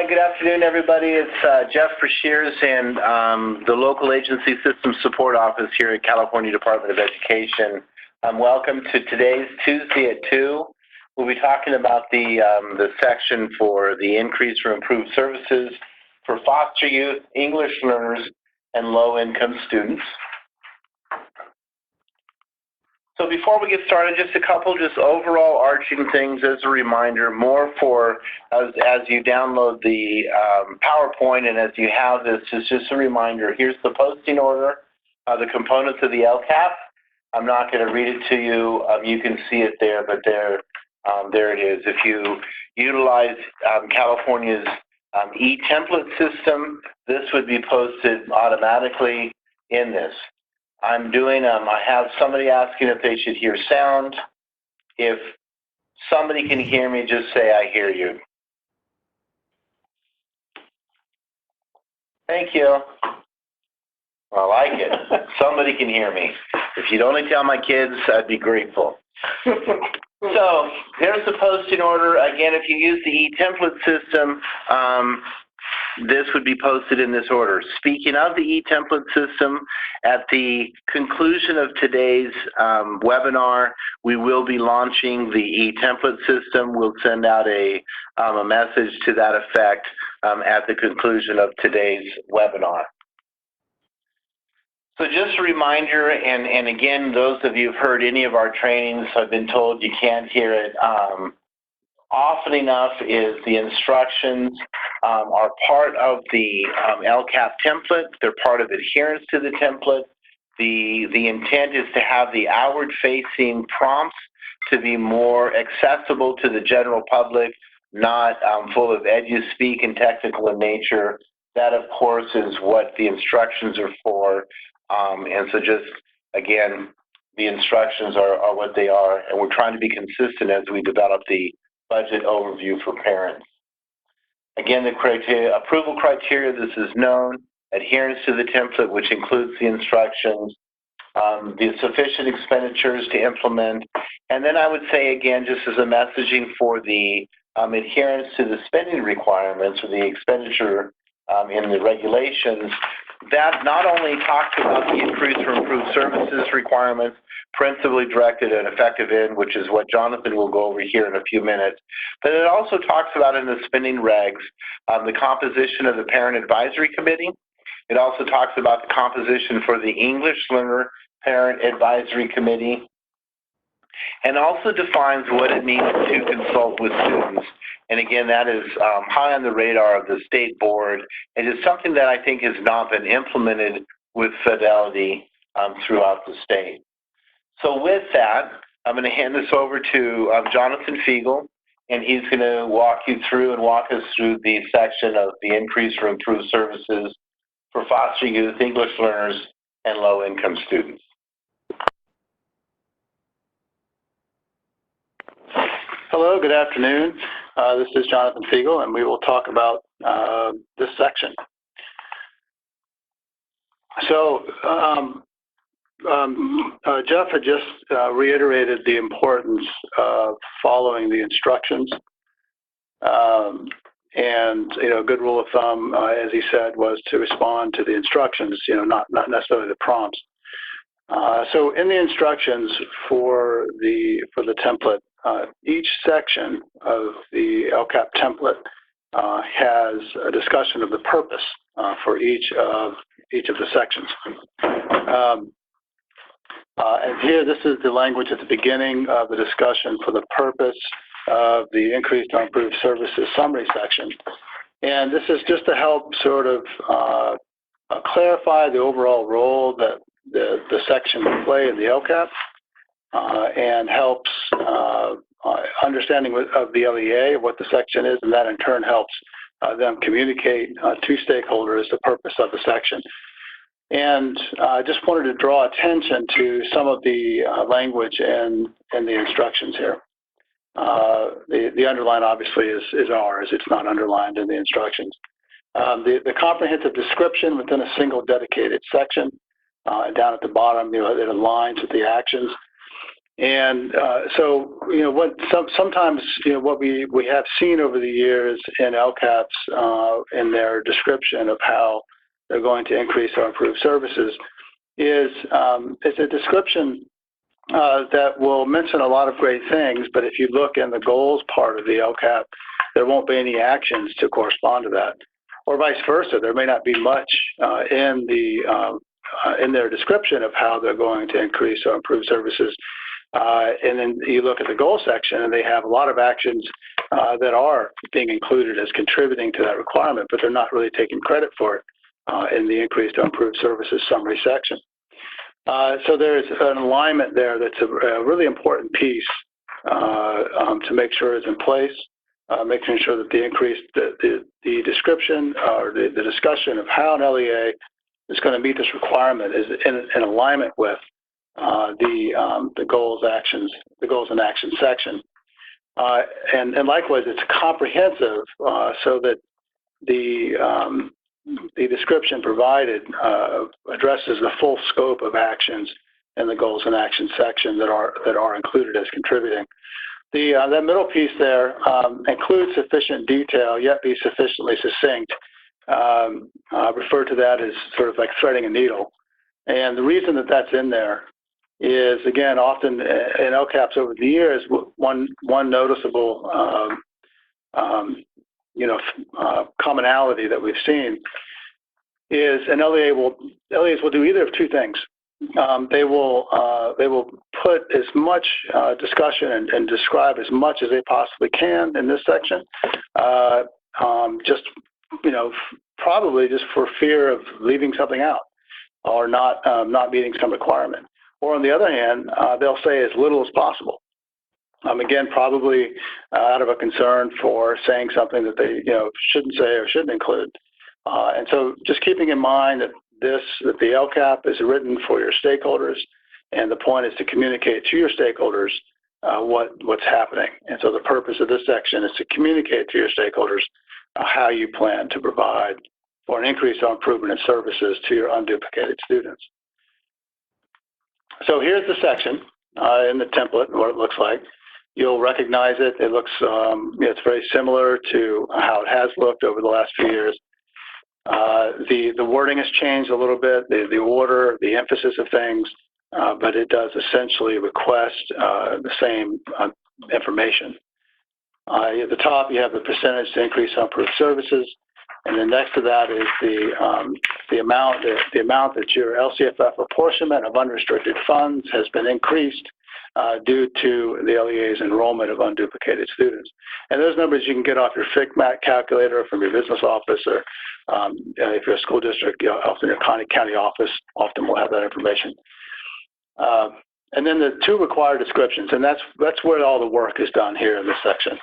Good afternoon, everybody. It's Jeff Brashears and the Local Agency Systems Support Office here at California Department of Education. Welcome to today's Tuesday at 2. We'll be talking about the section for the increase for improved services for foster youth, English learners, and low-income students. So before we get started, just a couple overall arching things as a reminder, more for as you download the PowerPoint and as you have this, is just a reminder. Here's the posting order, the components of the LCAP. I'm not going to read it to you. You can see it there, but there it is. If you utilize California's e-template system, this would be posted automatically in this. I have somebody asking if they should hear sound. If somebody can hear me, just say, I hear you. Thank you. I like it. Somebody can hear me. If you'd only tell my kids, I'd be grateful. So there's the posting order. Again, if you use the e-template system, this would be posted in this order. Speaking of the e-template system, at the conclusion of today's webinar, we will be launching the e-template system. We'll send out a message to that effect at the conclusion of today's webinar. So just a reminder, and again, those of you who've heard any of our trainings, I've been told you can't hear it often enough, is the instructions are part of the LCAP template. They're part of adherence to the template. The intent is to have the outward-facing prompts to be more accessible to the general public, not full of edu-speak and technical in nature. That, of course, is what the instructions are for. And so just, again, the instructions are what they are, and we're trying to be consistent as we develop the budget overview for parents. Again, the criteria, approval criteria, this is known, adherence to the template, which includes the instructions, the sufficient expenditures to implement, and then I would say, again, just as a messaging for the adherence to the spending requirements or the expenditure in the regulations, that not only talks about the increase for improved services requirements, principally directed and effective in, which is what Jonathan will go over here in a few minutes, but it also talks about in the spending regs the composition of the Parent Advisory Committee. It also talks about the composition for the English Learner Parent Advisory Committee, and also defines what it means to consult with students. And again, that is high on the radar of the state board. It is something that I think has not been implemented with fidelity throughout the state. So with that, I'm going to hand this over to Jonathan Fiegel, and he's going to walk us through the section of the increase for improved services for foster youth, English learners, and low-income students. Hello, good afternoon. This is Jonathan Fiegel, and we will talk about this section. So, Jeff had just reiterated the importance of following the instructions. And, a good rule of thumb, as he said, was to respond to the instructions, not necessarily the prompts. So in the instructions for the template, each section of the LCAP template has a discussion of the purpose for each of the sections. And here, this is the language at the beginning of the discussion for the purpose of the increased or improved services summary section. And this is just to help sort of clarify the overall role that the section will play in the LCAP and helps understanding of the LEA, what the section is, and that in turn helps them communicate to stakeholders the purpose of the section. And I just wanted to draw attention to some of the language in the instructions here. The underline obviously is ours. It's not underlined in the instructions. The comprehensive description within a single dedicated section, down at the bottom, it aligns with the actions. And so, sometimes, what we have seen over the years in LCAPs in their description of how they're going to increase or improve services is it's a description that will mention a lot of great things, but if you look in the goals part of the LCAP, there won't be any actions to correspond to that. Or vice versa, there may not be much in their description of how they're going to increase or improve services. And then you look at the goal section, and they have a lot of actions that are being included as contributing to that requirement, but they're not really taking credit for it in the increase to improve services summary section. So there's an alignment there that's a really important piece to make sure is in place, making sure that the description or the discussion of how an LEA is going to meet this requirement is in alignment with the goals and actions section. And likewise, it's comprehensive so that the description provided addresses the full scope of actions in the goals and actions section that are included as contributing. That middle piece there includes sufficient detail, yet be sufficiently succinct. I refer to that as sort of like threading a needle. And the reason that that's in there is, again, often in LCAPs over the years, one noticeable commonality that we've seen is LEAs will do either of two things. They will put as much discussion and describe as much as they possibly can in this section, probably just for fear of leaving something out or not meeting some requirement. Or on the other hand, they'll say as little as possible. Again, probably out of a concern for saying something that they shouldn't say or shouldn't include. And so just keeping in mind that the LCAP is written for your stakeholders, and the point is to communicate to your stakeholders what's happening. And so the purpose of this section is to communicate to your stakeholders how you plan to provide for an increase or improvement in services to your unduplicated students. So here's the section in the template, what it looks like. You'll recognize it. It looks, it's very similar to how it has looked over the last few years. The wording has changed a little bit, the order, the emphasis of things, but it does essentially request the same information. At the top, you have the percentage to increase improved services, and then next to that is the amount that your LCFF apportionment of unrestricted funds has been increased due to the LEA's enrollment of unduplicated students. And those numbers you can get off your FICMAT calculator from your business office, or if you're a school district, often your county office often will have that information. And then the two required descriptions, and that's where all the work is done here in this section.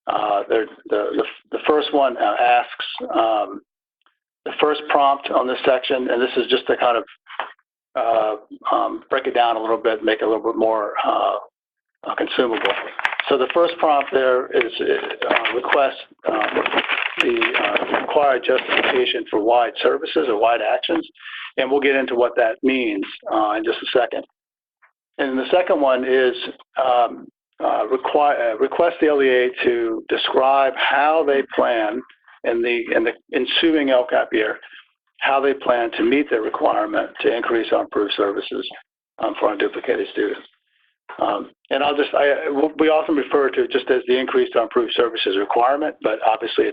The first one asks the first prompt on this section, and this is just to kind of break it down a little bit, make it a little bit more consumable. So the first prompt there is request the required justification for wide services or wide actions, and we'll get into what that means in just a second. And the second one is request the LEA to describe how they plan in the ensuing LCAP year, how they plan to meet their requirement to increase or improve services for unduplicated students. And we often refer to it just as the increase to improve services requirement, but obviously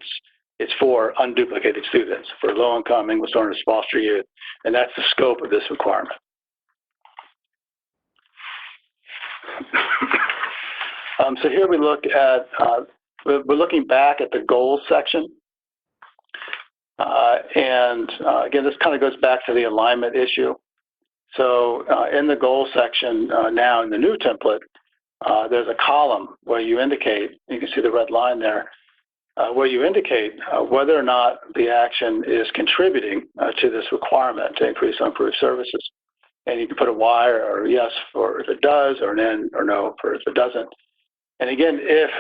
it's for unduplicated students, for low-income English learners, foster youth, and that's the scope of this requirement. So here we look at, we're looking back at the goals section. Again, this kind of goes back to the alignment issue. So in the goals section now in the new template, there's a column where you indicate, you can see the red line there, where you indicate whether or not the action is contributing to this requirement to increase or improve services. And you can put a Y or a yes for if it does, or an N or no for if it doesn't. And again, if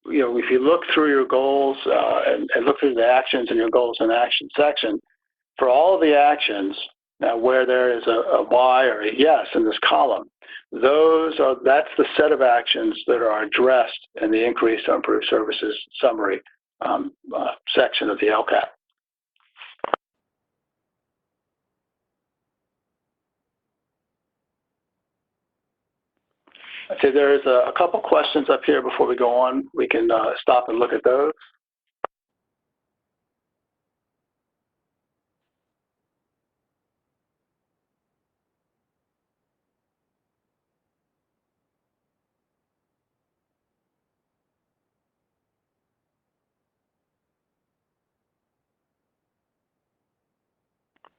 you look through your goals and look through the actions in your goals and action section, for all of the actions, Now, where there is a Y or a yes in this column, that's the set of actions that are addressed in the Increase or Improved Services Summary section of the LCAP. Okay, there's a couple questions up here before we go on. We can stop and look at those.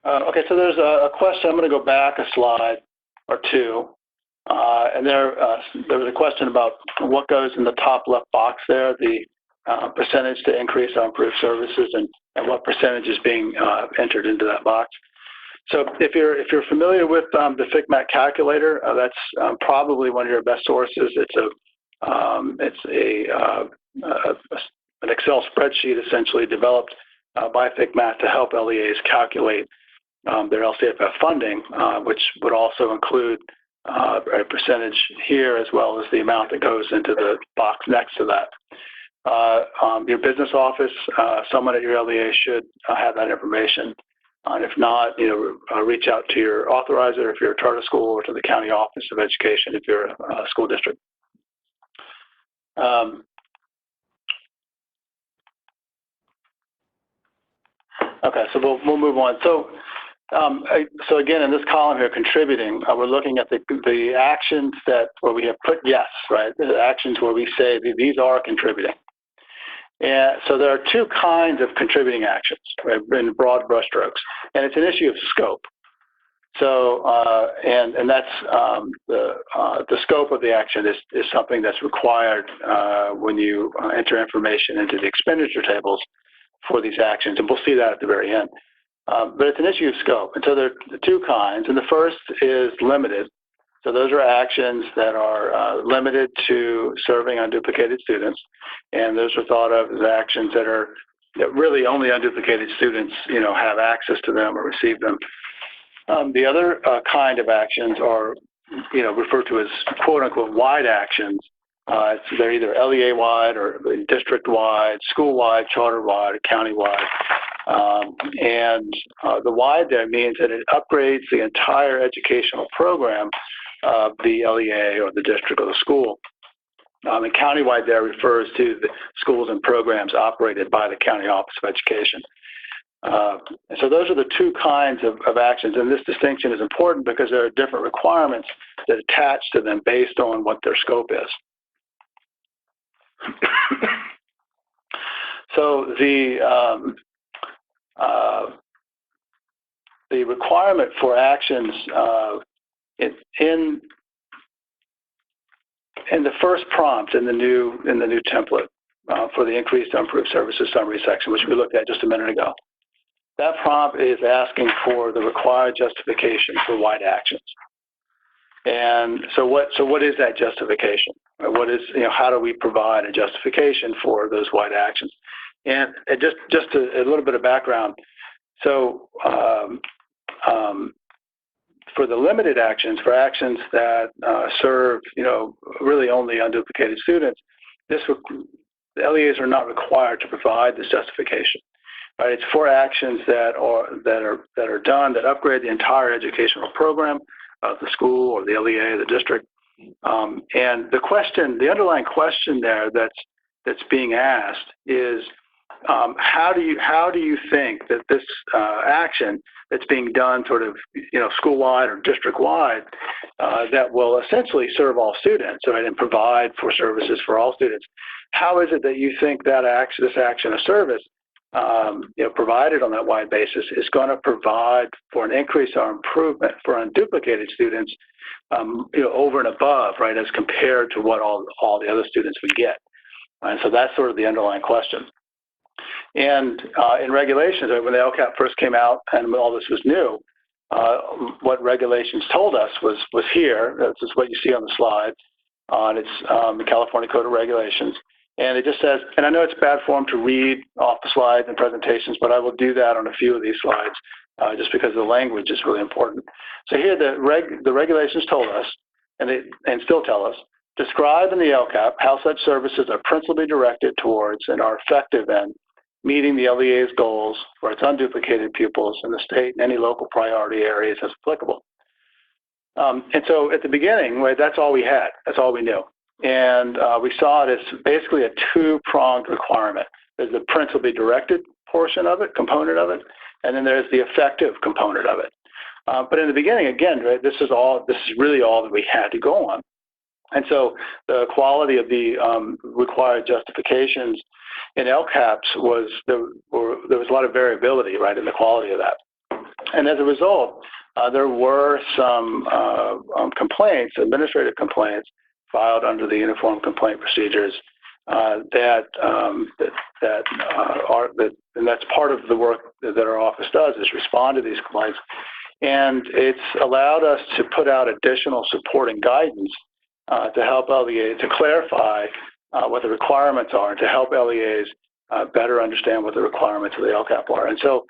Okay, so there's a question. I'm going to go back a slide or two. And there was a question about what goes in the top left box there, the percentage to increase or improve services, and what percentage is being entered into that box. So if you're familiar with the FCMAT calculator, that's probably one of your best sources. It's an Excel spreadsheet essentially developed by FCMAT to help LEAs calculate their LCAP funding, which would also include a percentage here as well as the amount that goes into the box next to that. Your business office, someone at your LEA should have that information. And if not, reach out to your authorizer if you're a charter school, or to the county office of education if you're a school district. Okay, so we'll move on. So again, in this column here, contributing, we're looking at the actions where we have put yes, right? The actions where we say these are contributing. And so there are two kinds of contributing actions, right, in broad brushstrokes, and it's an issue of scope. So and that's the scope of the action is something that's required when you enter information into the expenditure tables for these actions, and we'll see that at the very end. But it's an issue of scope, and so there are two kinds, and the first is limited. So those are actions that are limited to serving unduplicated students, and those are thought of as actions that really only unduplicated students, have access to them or receive them. The other kind of actions are, referred to as quote-unquote wide actions. They're either LEA-wide or district-wide, school-wide, charter-wide, or county-wide. And the wide there means that it upgrades the entire educational program of the LEA or the district or the school. And county-wide there refers to the schools and programs operated by the county office of education. So those are the two kinds of actions, and this distinction is important because there are different requirements that attach to them based on what their scope is. So the requirement for actions in the first prompt in the new template for the Increased or Improved Services Summary section, which we looked at just a minute ago, that prompt is asking for the required justification for wide actions. And so what is that justification? What is, how do we provide a justification for those wide actions? And just a little bit of background. So for the limited actions, for actions that serve, really only unduplicated students, the LEAs are not required to provide this justification. Right? It's for actions that are done that upgrade the entire educational program of the school or the LEA, the district. And the underlying question there that's being asked is, how do you think that this action that's being done sort of, school-wide or district-wide that will essentially serve all students, right, and provide for services for all students, how is it that you think that this action of service, provided on that wide basis, is going to provide for an increase or improvement for unduplicated students, over and above, right, as compared to what all the other students would get? And so that's sort of the underlying question. And in regulations, when the LCAP first came out and all this was new, what regulations told us was here. This is what you see on the slide. It's the California Code of Regulations. And it just says, and I know it's bad form to read off the slides and presentations, but I will do that on a few of these slides. just because the language is really important. So here the regulations told us, and still tell us, describe in the LCAP how such services are principally directed towards and are effective in meeting the LEA's goals for its unduplicated pupils in the state and any local priority areas as applicable. And so at the beginning, right, that's all we had. That's all we knew. And we saw it as basically a two-pronged requirement. There's the principally directed portion of it, component of it, and then there's the effective component of it. But in the beginning, again, right, this is really all that we had to go on. And so the quality of the required justifications in LCAPs there was a lot of variability, right, in the quality of that. And as a result, there were some complaints, administrative complaints, filed under the Uniform Complaint Procedures and that's part of the work that our office does, is respond to these complaints. And it's allowed us to put out additional supporting guidance to help LEAs, to clarify what the requirements are, and to help LEAs better understand what the requirements of the LCAP are. And so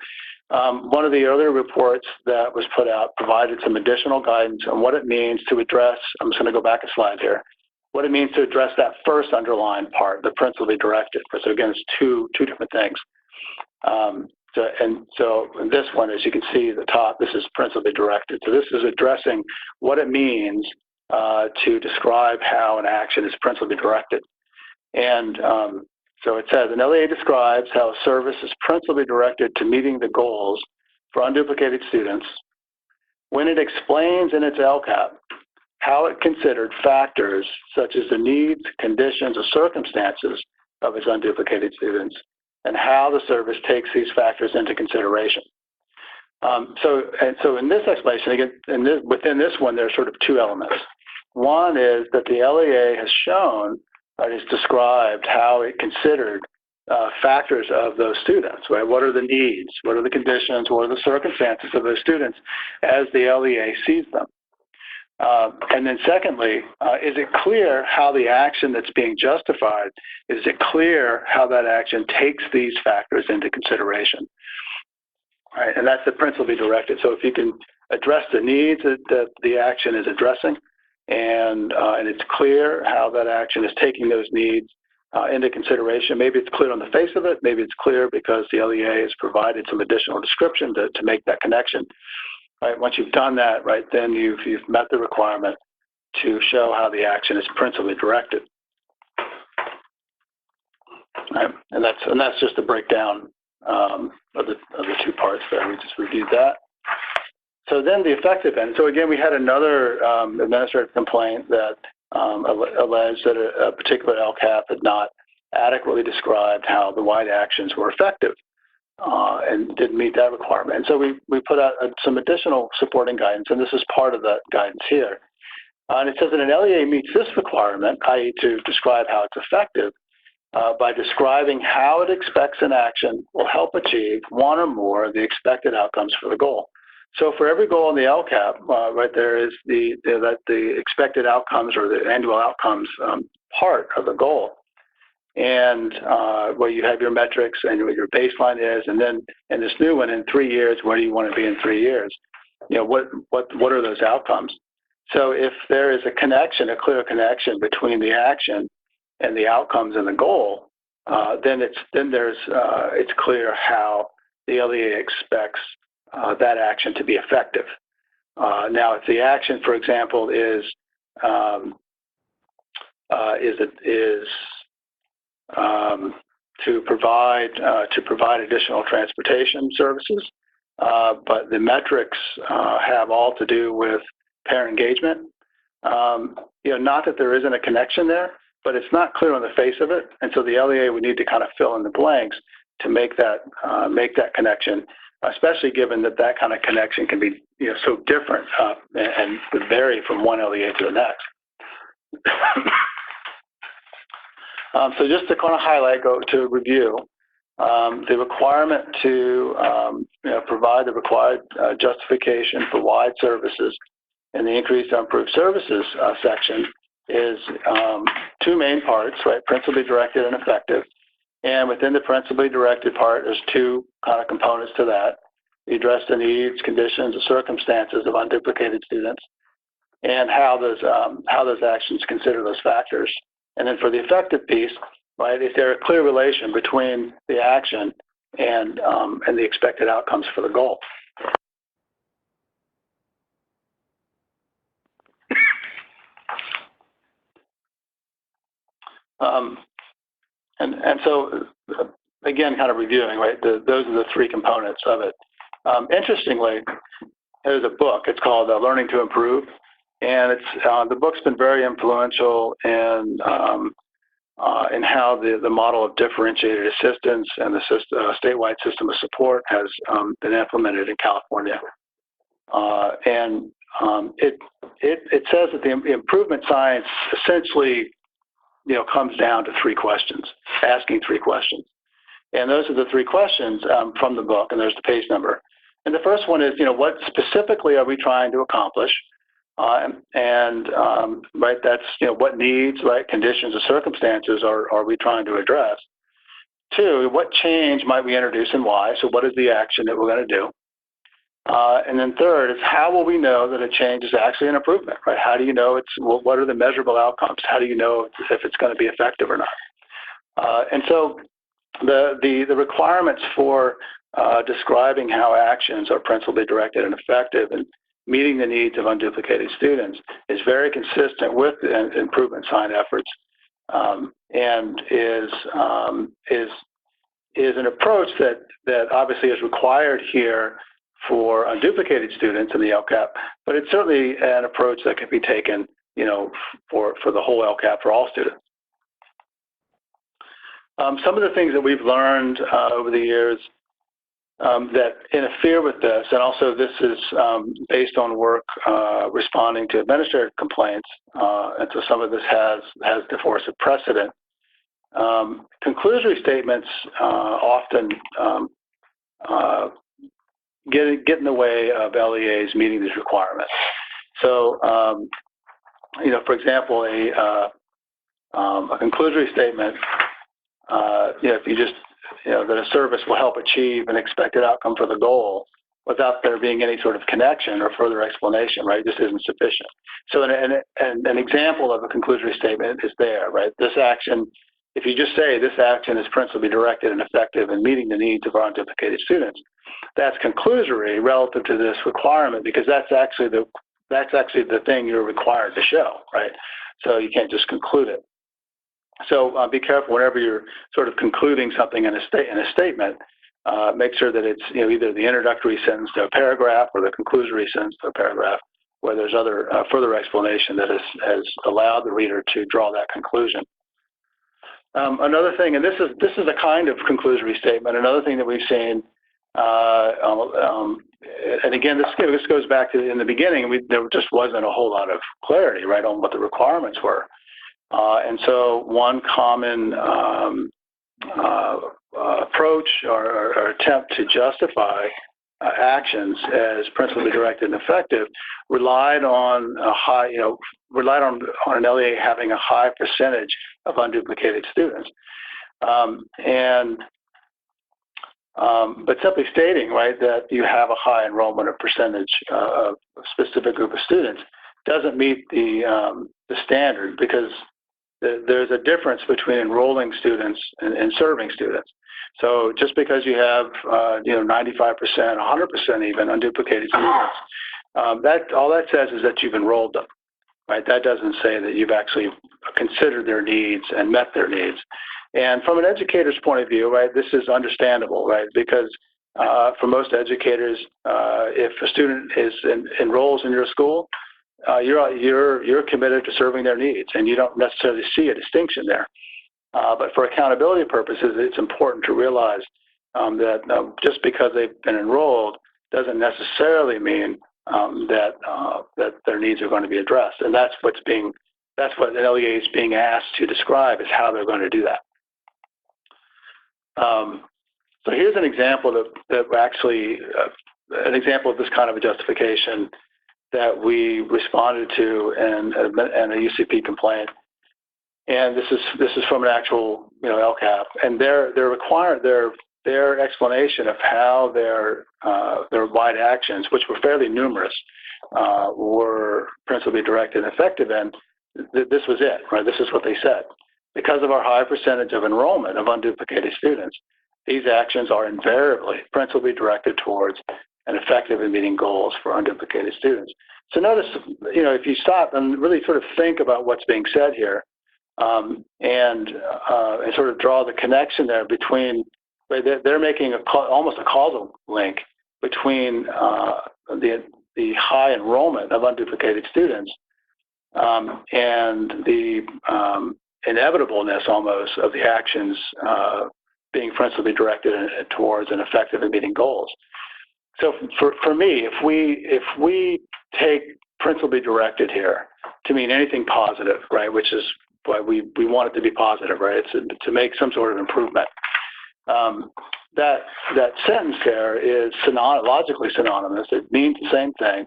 one of the earlier reports that was put out provided some additional guidance on what it means to address, I'm just going to go back a slide here, what it means to address that first underlined part, the principally directed. So again, it's two different things. So in this one, as you can see at the top, this is principally directed. So this is addressing what it means to describe how an action is principally directed. And so it says, an LEA describes how a service is principally directed to meeting the goals for unduplicated students when it explains in its LCAP how it considered factors such as the needs, conditions, or circumstances of its unduplicated students, and how the service takes these factors into consideration. So in this explanation, again, within this one, there are sort of two elements. One is that the LEA has shown, it's described how it considered factors of those students, right? What are the needs? What are the conditions? What are the circumstances of those students as the LEA sees them? And then secondly, is it clear how the action that's being justified, is it clear how that action takes these factors into consideration? Right, and that's the principally directed. So if you can address the needs that the action is addressing, and it's clear how that action is taking those needs into consideration. Maybe it's clear on the face of it. Maybe it's clear because the LEA has provided some additional description to make that connection. Right, once you've done that, right, then you've met the requirement to show how the action is principally directed. Right, and that's just a breakdown of the two parts there. We just reviewed that. So then the effective end. So again, we had another administrative complaint that alleged that a particular LCAP had not adequately described how the wide actions were effective and didn't meet that requirement. And so we put out some additional supporting guidance, and this is part of that guidance here. And it says that an LEA meets this requirement, i.e. to describe how it's effective, by describing how it expects an action will help achieve one or more of the expected outcomes for the goal. So for every goal in the LCAP, right, there is the expected outcomes or the annual outcomes part of the goal. And where you have your metrics and what your baseline is, and then in this new one, in 3 years, where do you want to be in 3 years? You know, what are those outcomes? So if there is a connection, a clear connection between the action and the outcomes and the goal, then it's clear how the LEA expects that action to be effective. Now, if the action, for example, is to provide additional transportation services, but the metrics have all to do with parent engagement. Not that there isn't a connection there, but it's not clear on the face of it, and so the LEA would need to kind of fill in the blanks to make that connection, especially given that kind of connection can be so different and would vary from one LEA to the next. So just to kind of highlight, go to review, the requirement to provide the required justification for wide services in the increased or improved services section is two main parts, right? Principally directed and effective. And within the principally directed part, there's two kind of components to that. you address the needs, conditions, or circumstances of unduplicated students, and how those actions consider those factors. And then for the effective piece, right, is there a clear relation between the action and the expected outcomes for the goal? And so, again, kind of reviewing, right, those are the three components of it. Interestingly, there's a book. It's called Learning to Improve, and the book's been very influential in how the model of differentiated assistance and the statewide system of support has been implemented in California. It says that the improvement science essentially, comes down to three questions, asking three questions. And those are the three questions from the book, and there's the page number. And the first one is, what specifically are we trying to accomplish? Right, that's, what needs, right, conditions or circumstances are we trying to address? Two, what change might we introduce and why? So what is the action that we're going to do? And then third is, how will we know that a change is actually an improvement, right? How do you know what are the measurable outcomes? How do you know if it's going to be effective or not? And so the requirements for describing how actions are principally directed and effective and meeting the needs of unduplicated students is very consistent with the improvement sign efforts, and is an approach that obviously is required here for unduplicated students in the LCAP, but it's certainly an approach that can be taken, for the whole LCAP for all students. Some of the things that we've learned over the years that interfere with this, and also this is based on work responding to administrative complaints, and so some of this has the force of precedent. Conclusory statements often get in the way of LEAs meeting these requirements. So, for example, a conclusory statement, if you just, that a service will help achieve an expected outcome for the goal without there being any sort of connection or further explanation, right, this isn't sufficient. So an example of a conclusory statement is there, right? This action, if you just say this action is principally directed and effective in meeting the needs of our unduplicated students, that's conclusory relative to this requirement, because that's actually the thing you're required to show, right? So you can't just conclude it. So be careful whenever you're sort of concluding something in a statement. Make sure that it's either the introductory sentence to a paragraph or the conclusory sentence to a paragraph, where there's other further explanation that has allowed the reader to draw that conclusion. Another thing, and this is a kind of conclusory statement. Another thing that we've seen, and again, this goes back to in the beginning, there just wasn't a whole lot of clarity, right, on what the requirements were. And so one common approach or attempt to justify actions as principally directed and effective relied on an LEA having a high percentage of unduplicated students, but simply stating, right, that you have a high enrollment or percentage of a specific group of students doesn't meet the standard, because there's a difference between enrolling students and serving students. So just because you have 95%, 100% even unduplicated students, all that says is that you've enrolled them, right? That doesn't say that you've actually considered their needs and met their needs. And from an educator's point of view, right, this is understandable, right? Because for most educators, if a student enrolls in your school, you're committed to serving their needs, and you don't necessarily see a distinction there. But for accountability purposes, it's important to realize that just because they've been enrolled doesn't necessarily mean that their needs are going to be addressed. And that's what an LEA is being asked to describe, is how they're going to do that. So here's an example an example of this kind of a justification that we responded to in a UCP complaint. And this is from an actual LCAP, and they're their explanation of how their wide actions, which were fairly numerous, were principally directed and effective in, this was it, right? This is what they said. Because of our high percentage of enrollment of unduplicated students, these actions are invariably principally directed towards and effective in meeting goals for unduplicated students. So notice, if you stop and really sort of think about what's being said here, and sort of draw the connection there between, they're making almost a causal link between the high enrollment of unduplicated students and the inevitableness almost of the actions being principally directed towards and effective in meeting goals. So for me, if we take principally directed here to mean anything positive, right, which is why we want it to be positive, right? It's to make some sort of improvement. That sentence there is logically synonymous. It means the same thing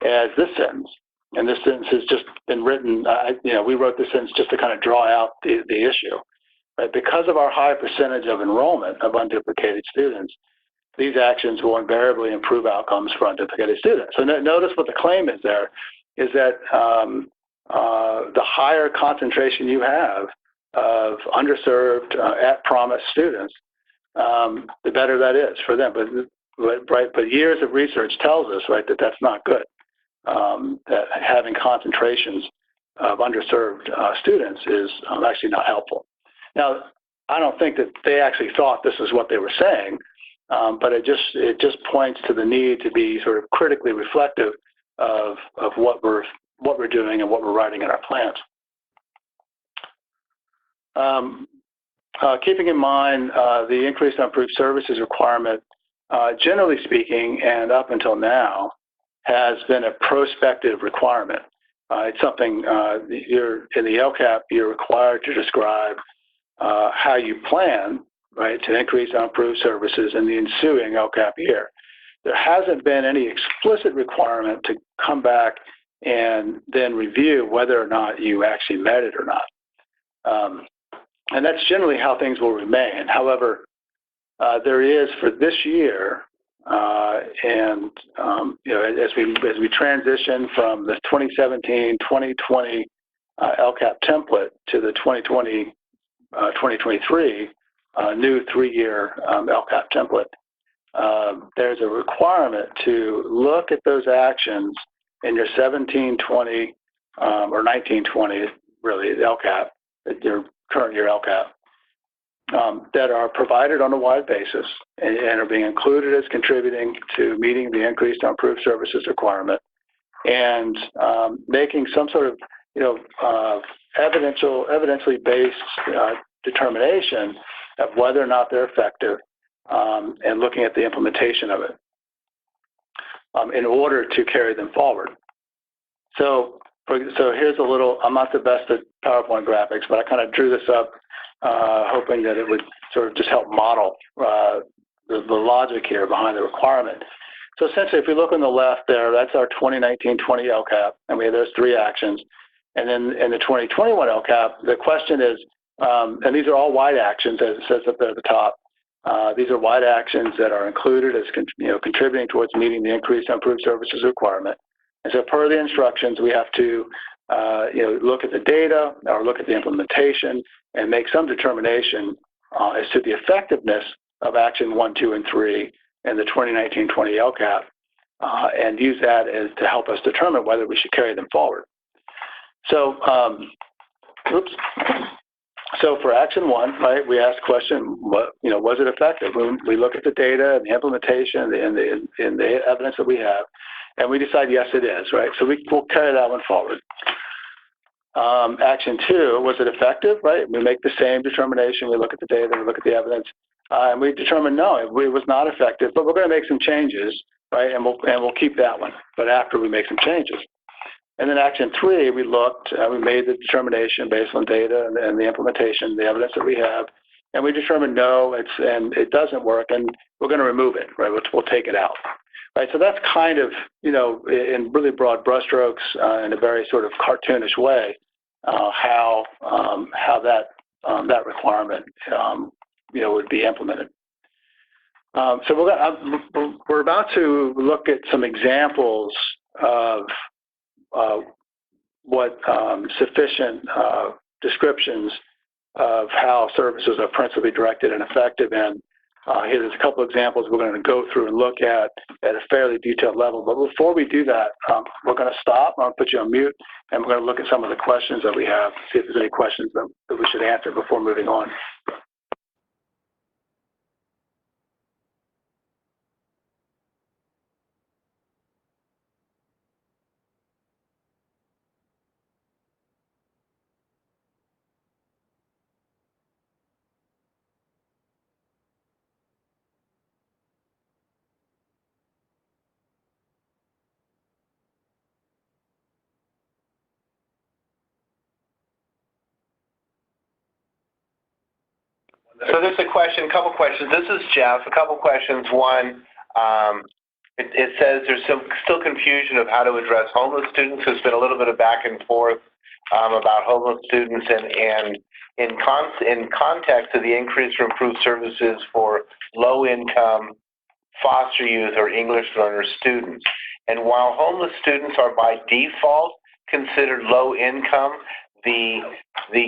as this sentence. And this sentence has just been written, we wrote this sentence just to kind of draw out the issue. Right? Because of our high percentage of enrollment of unduplicated students, these actions will invariably improve outcomes for unduplicated students. So notice what the claim is there, is that the higher concentration you have of underserved at-promise students, the better that is for them. But years of research tells us, right, that that's not good. That having concentrations of underserved students is actually not helpful. Now, I don't think that they actually thought this is what they were saying, but it just points to the need to be sort of critically reflective of what we're doing and what we're writing in our plans. Keeping in mind the increased improved services requirement, generally speaking, and up until now, has been a prospective requirement. It's something you're in the LCAP, you're required to describe how you plan, right, to increase and improve services in the ensuing LCAP year. There hasn't been any explicit requirement to come back and then review whether or not you actually met it or not. And that's generally how things will remain. However, there is for this year, as we transition from the 2017-2020 LCAP template to the 2020-2023 new 3-year LCAP template, there's a requirement to look at those actions in your 17-20 or 19-20, really, the LCAP, your current year LCAP, that are provided on a wide basis and are being included as contributing to meeting the increased or improved services requirement, and making some sort of evidentially based determination of whether or not they're effective, and looking at the implementation of it in order to carry them forward. So here's a little, I'm not the best at PowerPoint graphics, but I kind of drew this up hoping that it would sort of just help model the logic here behind the requirement. So essentially, if we look on the left there, that's our 2019-20 LCAP, and we have those 3 actions. And then in the 2021 LCAP, the question is, and these are all wide actions, as it says up there at the top. These are wide actions that are included as contributing towards meeting the increased and improved services requirement. And so per the instructions, we have to look at the data or look at the implementation and make some determination as to the effectiveness of action 1, 2, and 3 in the 2019-20 LCAP, and use that as to help us determine whether we should carry them forward. So, So for action 1, right, we ask the question, was it effective? We look at the data and the implementation and the evidence that we have, and we decide, yes, it is, right? So we'll carry that one forward. Action 2, was it effective, right? We make the same determination. We look at the data, we look at the evidence, and we determine, no, it was not effective, but we're going to make some changes, right? And we'll keep that one, but after we make some changes. And then action 3, we looked, we made the determination based on data and the implementation, the evidence that we have, and we determined, no, it doesn't work, and we're going to remove it, right? We'll take it out. Right, so that's kind of, in really broad brushstrokes, in a very sort of cartoonish way, how that requirement, would be implemented. So we're about to look at some examples of what sufficient descriptions of how services are principally directed and effective. And here's a couple examples we're going to go through and look at a fairly detailed level. But before we do that, we're going to stop. I'm going to put you on mute, and we're going to look at some of the questions that we have, see if there's any questions that we should answer before moving on. So there's a question, a couple questions. This is Jeff. A couple questions. One, it says there's still confusion of how to address homeless students. There's been a little bit of back and forth about homeless students, and in context of the increase for improved services for low-income foster youth or English learner students. And while homeless students are by default considered low income, the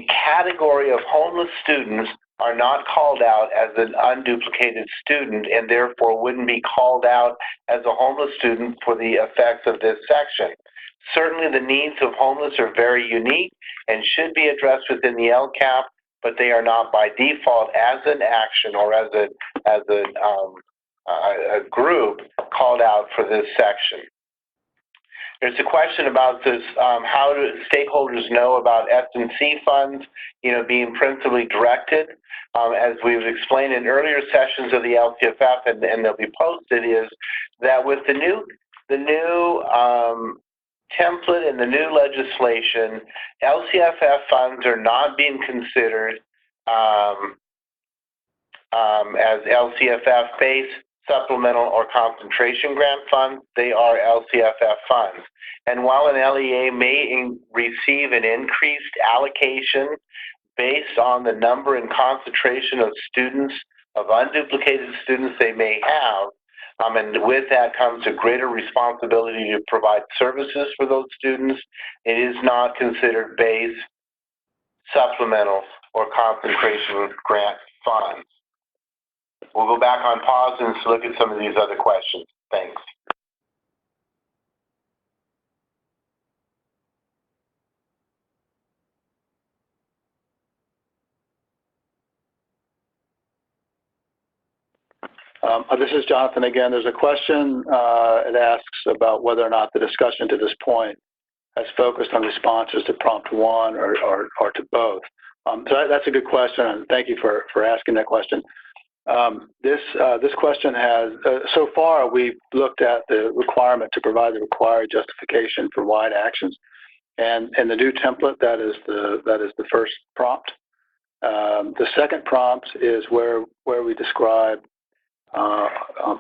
category of homeless students are not called out as an unduplicated student and therefore wouldn't be called out as a homeless student for the effects of this section. Certainly the needs of homeless are very unique and should be addressed within the LCAP, but they are not by default as an action or as a group called out for this section. There's a question about this, how do stakeholders know about S&C funds, being principally directed. As we've explained in earlier sessions of the LCFF, and they'll be posted, is that with the new template and the new legislation, LCFF funds are not being considered as LCFF-based, supplemental, or concentration grant funds. They are LCFF funds. And while an LEA may receive an increased allocation based on the number and concentration of students, of unduplicated students they may have, and with that comes a greater responsibility to provide services for those students, it is not considered base, supplemental, or concentration grant funds. We'll go back on pause and look at some of these other questions. Thanks. This is Jonathan again. There's a question. It asks about whether or not the discussion to this point has focused on responses to prompt 1 or to both. So that's a good question, and thank you for asking that question. This question has, so far we've looked at the requirement to provide the required justification for wide actions, and the new template, that is the first prompt. The second prompt is where we describe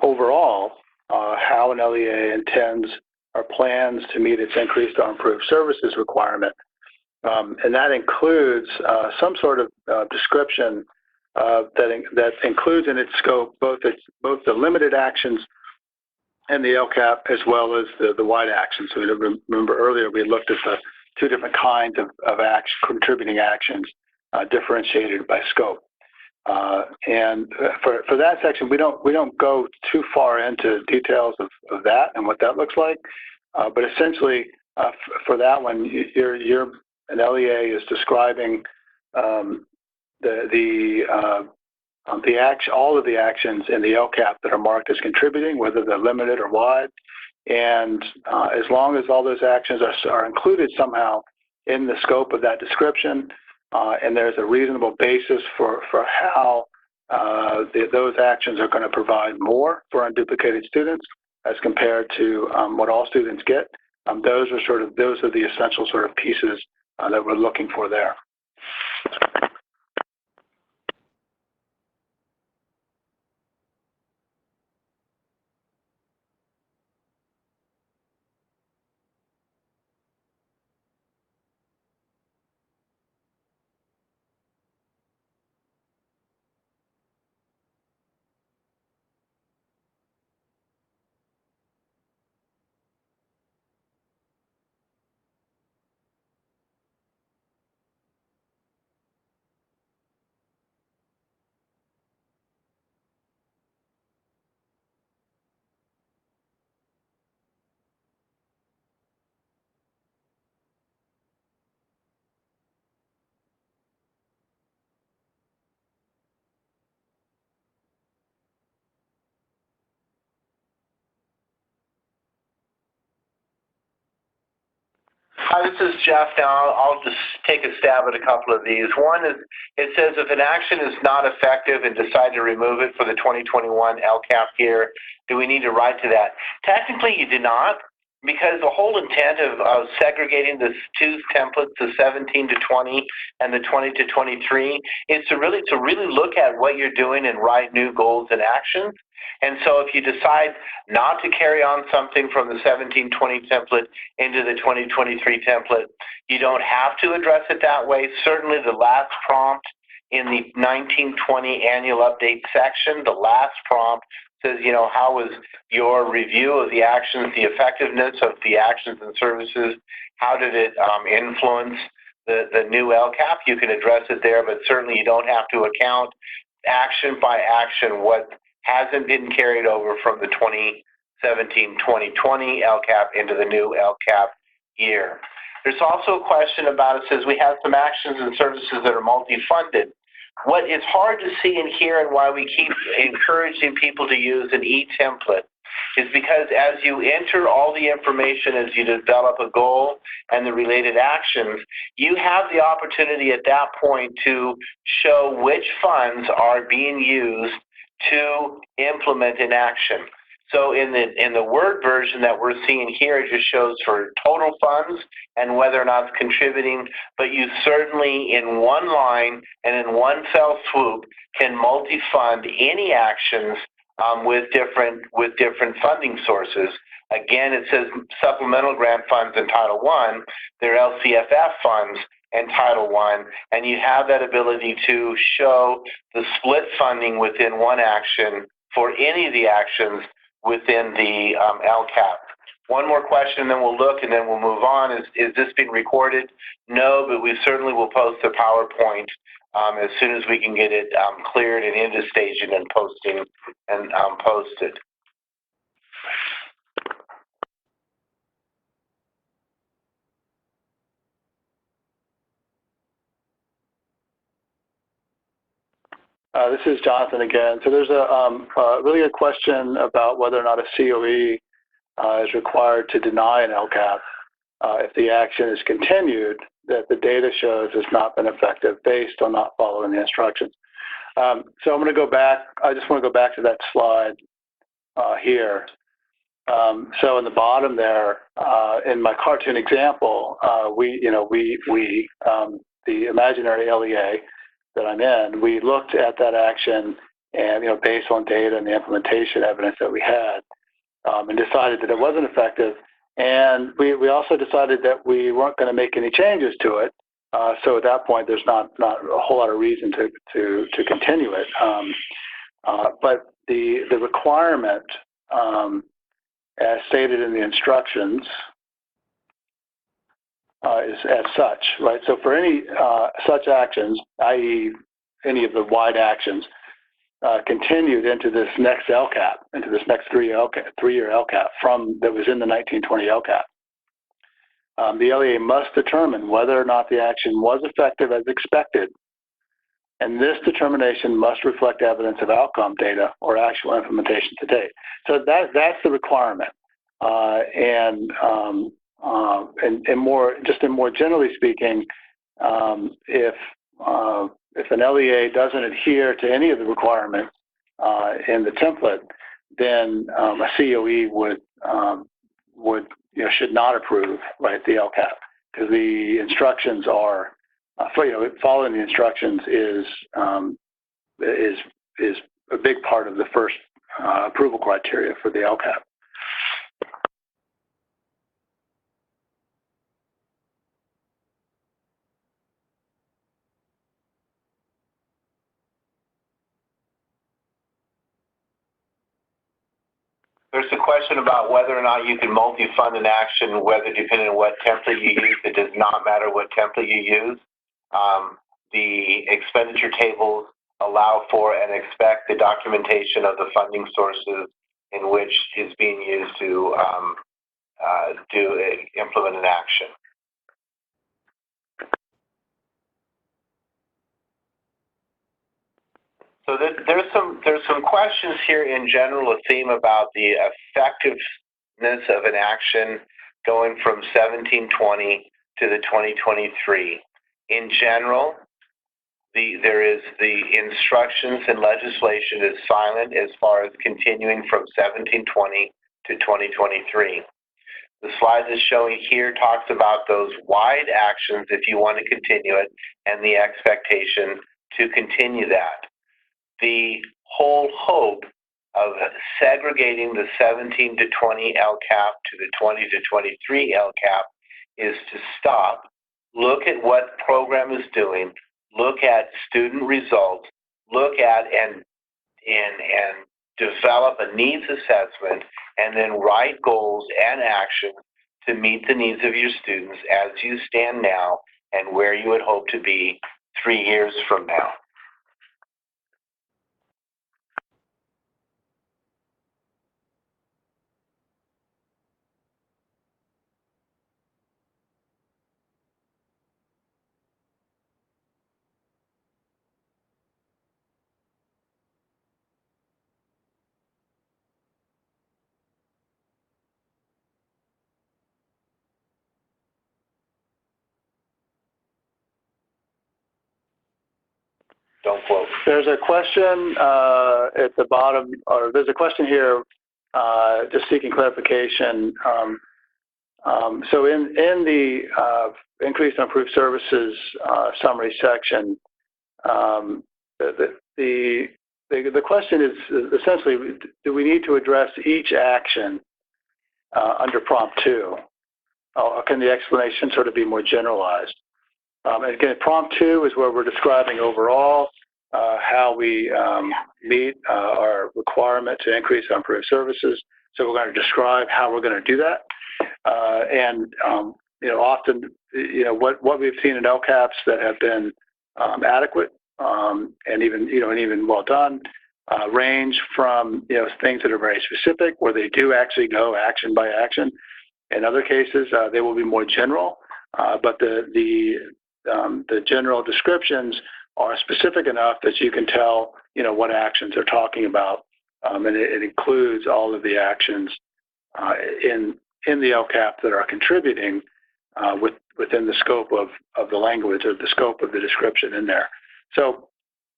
overall how an LEA intends or plans to meet its increased or improved services requirement. And that includes some sort of description that includes in its scope both the limited actions and the LCAP as well as the wide actions. So remember earlier we looked at the two different kinds of contributing actions differentiated by scope. And for that section, we don't go too far into details of that and what that looks like. But essentially, for that one, an LEA is describing all of the actions in the LCAP that are marked as contributing, whether they're limited or wide. And as long as all those actions are included somehow in the scope of that description, and there's a reasonable basis for how those actions are going to provide more for unduplicated students as compared to what all students get, those are the essential sort of pieces that we're looking for there. Hi, this is Jeff. Now, I'll just take a stab at a couple of these. One is, it says if an action is not effective and decide to remove it for the 2021 LCAP year, do we need to write to that? Technically, you do not, because the whole intent of segregating the two templates, the 17 to 20 and the 20 to 23, is to really look at what you're doing and write new goals and actions. And so if you decide not to carry on something from the 1720 template into the 2023 template, you don't have to address it that way. Certainly the last prompt in the 1920 annual update section, the last prompt says, how was your review of the actions, the effectiveness of the actions and services, how did it influence the new LCAP? You can address it there, but certainly you don't have to account action by action what hasn't been carried over from the 2017-2020 LCAP into the new LCAP year. There's also a question about, it says we have some actions and services that are multi-funded. What is hard to see in here and why we keep encouraging people to use an e-template is because as you enter all the information, as you develop a goal and the related actions, you have the opportunity at that point to show which funds are being used to implement an action. So in the Word version that we're seeing here, it just shows for total funds and whether or not it's contributing, but you certainly in one line and in one fell swoop can multi-fund any actions with different funding sources. Again, it says supplemental grant funds in Title I, they're LCFF funds and Title I, and you have that ability to show the split funding within one action for any of the actions within the LCAP. One more question, then we'll look, and then we'll move on. Is this being recorded? No, but we certainly will post the PowerPoint as soon as we can get it cleared and into staging and posted. This is Jonathan again. So there's a really good question about whether or not a COE is required to deny an LCAP if the action is continued that the data shows has not been effective based on not following the instructions. So I'm going to go back. I just want to go back to that slide here. So in the bottom there, in my cartoon example, the imaginary LEA that I'm in, we looked at that action and, based on data and the implementation evidence that we had, and decided that it wasn't effective. And we also decided that we weren't going to make any changes to it. So at that point, there's not a whole lot of reason to continue it. But the requirement, as stated in the instructions, is as such, right? So for any such actions, i.e. any of the wide actions, continued into this next LCAP, into this next three-year LCAP that was in the 1920 LCAP. The LEA must determine whether or not the action was effective as expected, and this determination must reflect evidence of outcome data or actual implementation to date. So that's the requirement. And more generally speaking, if an LEA doesn't adhere to any of the requirements in the template, then a COE should not approve, right, the LCAP, because the instructions are following the instructions is a big part of the first approval criteria for the LCAP. There's a question about whether or not you can multi-fund an action, whether depending on what template you use. It does not matter what template you use. The expenditure tables allow for and expect the documentation of the funding sources in which is being used to implement an action. So there's some questions here in general, a theme about the effectiveness of an action going from 1720 to the 2023. In general, there is the instructions and legislation is silent as far as continuing from 1720 to 2023. The slide that's showing here talks about those wide actions if you want to continue it and the expectation to continue that. The whole hope of segregating the 17 to 20 LCAP to the 20 to 23 LCAP is to stop, look at what program is doing, look at student results, look at and develop a needs assessment, and then write goals and actions to meet the needs of your students as you stand now and where you would hope to be 3 years from now. Don't quote. There's a question at the bottom, or there's a question here just seeking clarification. So in the increased and improved services summary section, the question is essentially, do we need to address each action under prompt 2? Or can the explanation sort of be more generalized? And again, prompt 2 is where we're describing overall how we meet our requirement to increase and improve services. So we're going to describe how we're going to do that. Often, what we've seen in LCAPs that have been adequate and even well done range from things that are very specific, where they do actually go action by action. In other cases, they will be more general, but the general descriptions are specific enough that you can tell what actions they're talking about, and it includes all of the actions in the LCAP that are contributing within the scope of the language or the scope of the description in there. So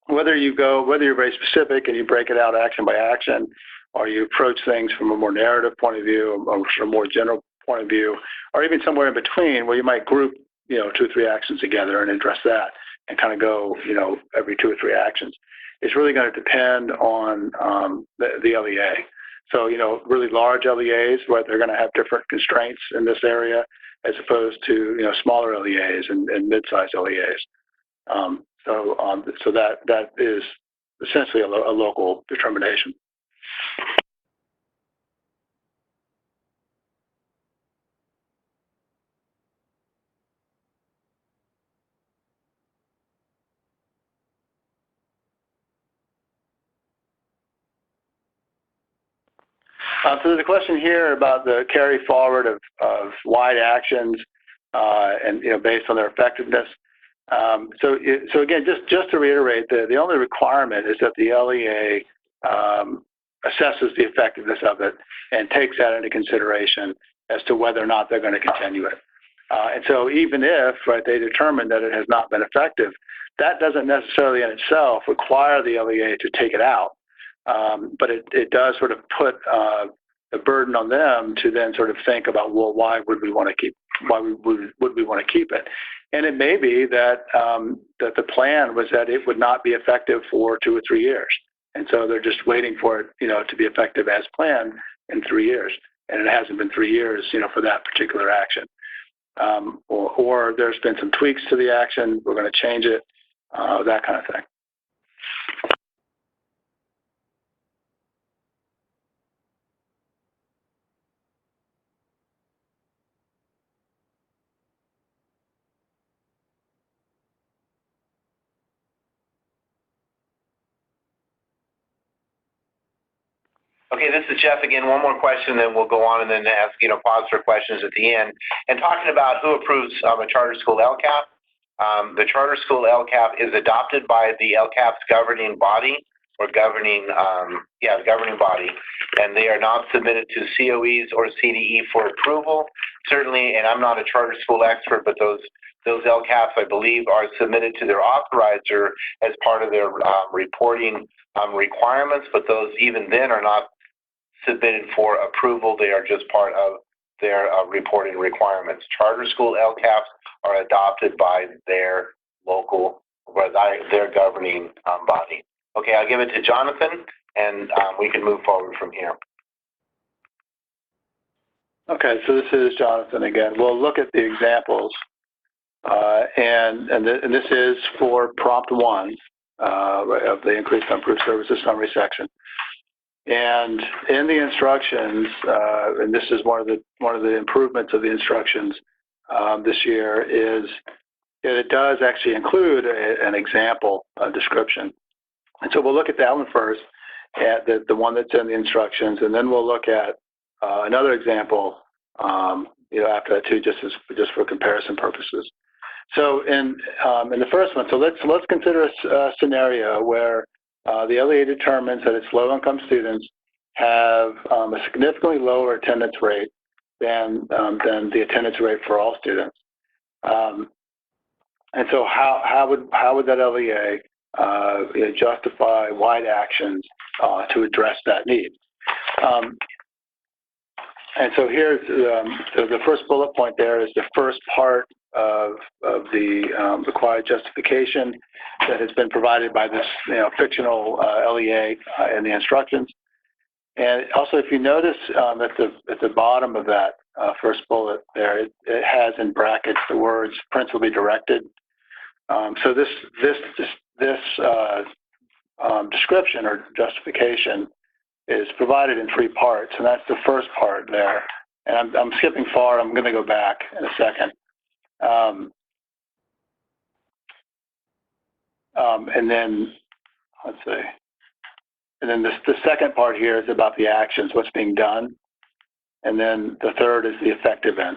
whether you're very specific and you break it out action by action, or you approach things from a more narrative point of view or from a more general point of view, or even somewhere in between where you might group 2 or 3 actions together and address that and kind of go every 2 or 3 actions, it's really going to depend on the LEA. So really large LEAs, where they're going to have different constraints in this area as opposed to smaller LEAs and mid-sized LEAs. So that is essentially a local determination. So there's a question here about the carry forward of wide actions and based on their effectiveness. So again, just to reiterate, the only requirement is that the LEA assesses the effectiveness of it and takes that into consideration as to whether or not they're going to continue it. And so even if they determine that it has not been effective, that doesn't necessarily in itself require the LEA to take it out. But it does sort of put the burden on them to then sort of think about, well, why would we want to keep it? And it may be that that the plan was that it would not be effective for 2 or 3 years, and so they're just waiting for it, to be effective as planned in 3 years, and it hasn't been 3 years, for that particular action, or there's been some tweaks to the action. We're going to change it, that kind of thing. Okay, this is Jeff again. One more question, then we'll go on and then ask, pause for questions at the end. And talking about who approves a charter school LCAP, the charter school LCAP is adopted by the LCAP's governing body. or governing, the governing body, and they are not submitted to COEs or CDE for approval. Certainly, and I'm not a charter school expert, but those LCAPs, I believe, are submitted to their authorizer as part of their reporting requirements, but those even then are not submitted for approval. They are just part of their reporting requirements. Charter school LCAPs are adopted by their local, or their governing body. Okay, I'll give it to Jonathan, and we can move forward from here. Okay, so this is Jonathan again. We'll look at the examples, and this is for prompt 1 of the Increased Improved Services Summary section. And in the instructions, and this is one of the improvements of the instructions this year, is that it does actually include an example description. And so we'll look at that one first, at the one that's in the instructions, and then we'll look at another example, after that too, just for comparison purposes. So in the first one, so let's consider a scenario where the LEA determines that its low-income students have a significantly lower attendance rate than the attendance rate for all students. And so how would that LEA justify wide actions to address that need? And so here's the first bullet point. There is the first part of the required justification that has been provided by this fictional LEA in the instructions. And also, if you notice at the bottom of that first bullet there, it has in brackets the words "principally directed." So this description or justification is provided in 3 parts, and that's the first part there. And I'm skipping forward. I'm going to go back in a second. And then, let's see. And then the second part here is about the actions, what's being done. And then the third is the effective end.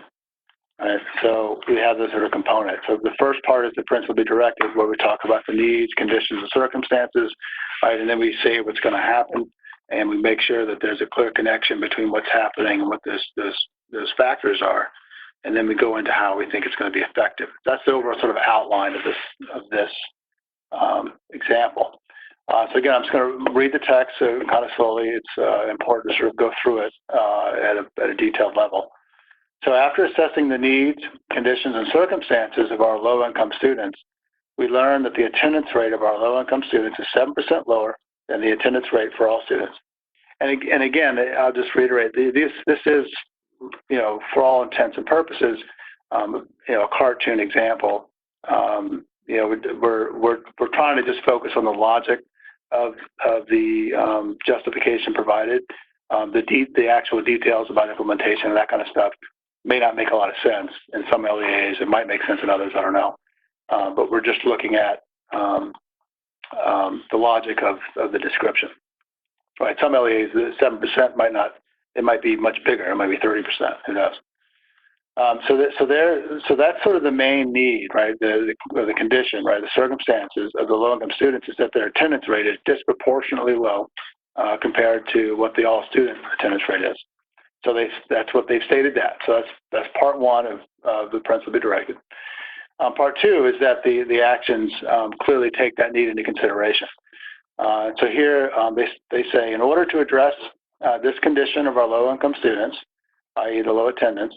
Right? So we have those sort of components. So the first part is the principally directed, where we talk about the needs, conditions, and circumstances, right? And then we say what's going to happen, and we make sure that there's a clear connection between what's happening and what those factors are. And then we go into how we think it's going to be effective. That's the overall sort of outline of this example. So again, I'm just going to read the text kind of slowly. It's important to sort of go through it at a detailed level. So after assessing the needs, conditions, and circumstances of our low-income students, we learned that the attendance rate of our low-income students is 7% lower than the attendance rate for all students. And again, I'll just reiterate, this is, for all intents and purposes, a cartoon example. We're trying to just focus on the logic of the justification provided. The actual details about implementation and that kind of stuff may not make a lot of sense in some LEAs. It might make sense in others, I don't know. But we're just looking at the logic of the description. Right, some LEAs, the 7% might not, it might be much bigger. It might be 30%, who knows? So that's sort of the main need, right? The condition, right? The circumstances of the low-income students is that their attendance rate is disproportionately low compared to what the all-student attendance rate is. So that's what they've stated that. So that's part 1 of the principally directed. Part 2 is that the actions clearly take that need into consideration. So here they say, in order to address this condition of our low-income students, i.e. the low attendance,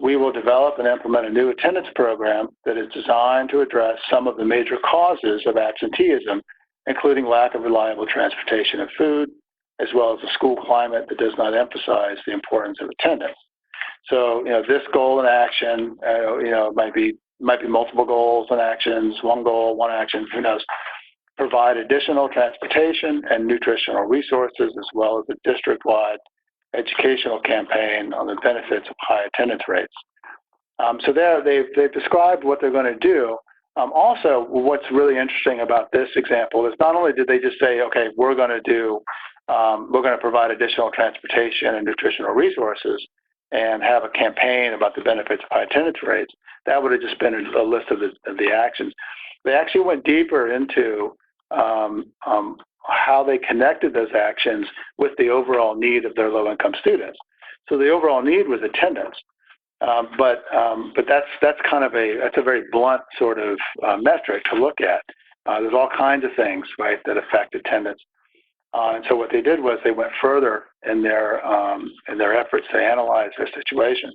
we will develop and implement a new attendance program that is designed to address some of the major causes of absenteeism, including lack of reliable transportation and food, as well as a school climate that does not emphasize the importance of attendance. So, this goal and action, might be multiple goals and actions, one goal, one action, who knows. Provide additional transportation and nutritional resources, as well as a district-wide educational campaign on the benefits of high attendance rates. So there, they've described what they're going to do. Also, what's really interesting about this example is not only did they just say, okay, we're going to provide additional transportation and nutritional resources and have a campaign about the benefits of high attendance rates. That would have just been a list of the actions. They actually went deeper into how they connected those actions with the overall need of their low-income students. So the overall need was attendance, but that's kind of that's a very blunt sort of metric to look at. There's all kinds of things, right, that affect attendance. And so what they did was they went further in their efforts to analyze their situation,